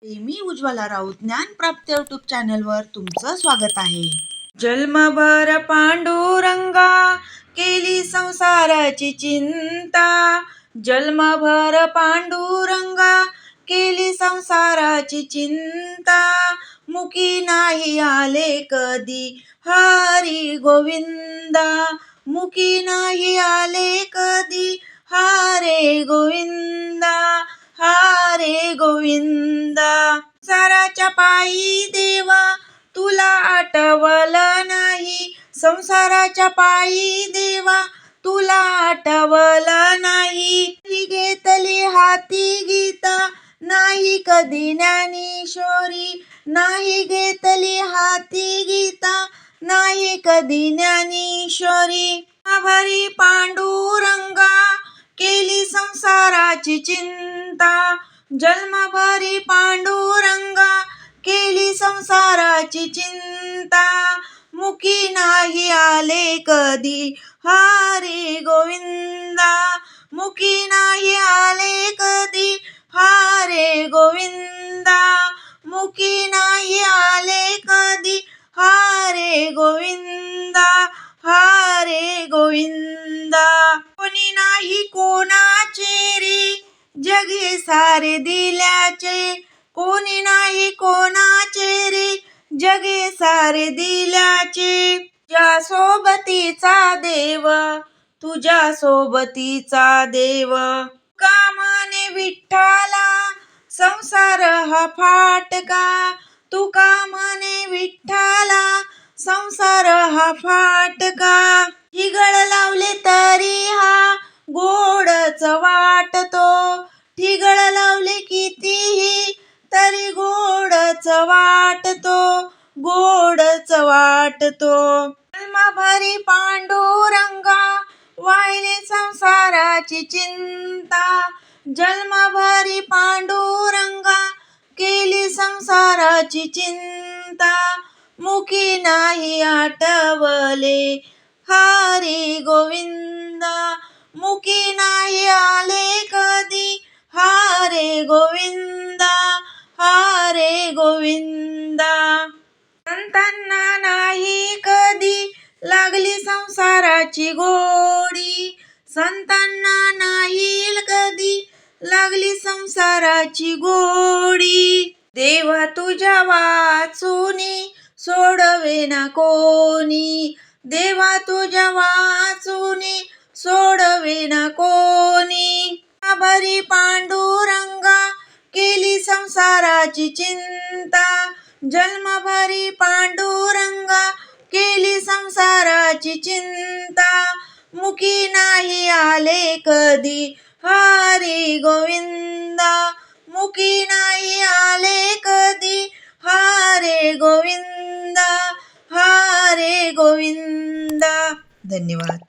मी Ujjwala Raut ज्ञानप्राप्ती YouTube चॅनलवर तुमचं स्वागत आहे. जन्मभर पांडुरंगा केली संसाराची चिंता. जन्मभर पांडुरंगा केली संसाराची चिंता. मुखी नाही आले कधी हरी गोविंदा. मुखी नाही आले कधी हरे गोविंदा. हरे गोविंदा. संसाराच्या पायी देवा तुला आठवलं नाही. संसाराच्या पायी देवा तुला आठवलं नाही. घेतली हाती गीता नाही कधी ज्ञानेश्वरी. नाही घेतली हाती गीता नाही कधी ज्ञानेश्वरी. भरी पांडुरंगा केली संसाराची चिंता. जन्मभरी पांडुरंगा केली संसाराची चिंता. मुखी नाही आले कधी हरी गोविंदा. मुखी नाही आले कधी हरे गोविंदा. मुखी नाही आले कधी हरे गोविंदा. हरे गोविंदा. कोणी नाही कोणाचे रे जगे सारे दिल्याचे. कोणी नाही कोणाचे रे जगे सारे दिल्याचे. तुझ्या सोबतीचा देव तुझ्या सोबतीचा देव. कामाने विठ्ठला संसार हा फाटका. तू कामाने विठ्ठला संसार हा फाटका. ठिगळ लावले तरी हा गोडच वाटतो. ठिगळ लावले कितीही तरी गोडच वाटतो. गोडच वाटतो. जन्मभरी पांडुरंगा वाहिले संसाराची चिंता. जन्मभरी पांडुरंगा केली संसाराची चिंता. मुखी नाही आठवले हरी गोविंदा. मुखी नाही आले कधी हरे गोविंदा. हरे गोविंदा. संतांना नाही कधी लागली संसाराची गोडी. संतांना नाही कधी लागली संसाराची गोडी. देवा तुझ्या वाचुनी सोडवेना कोणी. देवा तुझ्या वाचुनी सोडवेना कोणी. भरी पांडुरंगा केली संसाराची चिंता. जन्मभरी पांडुरंगा केली संसाराची चिंता. मुखी नाही आले कधी हरी गोविंदा. मुखी नाही आले कधी हरे गोविंदा. हरे गोविंदा. धन्यवाद.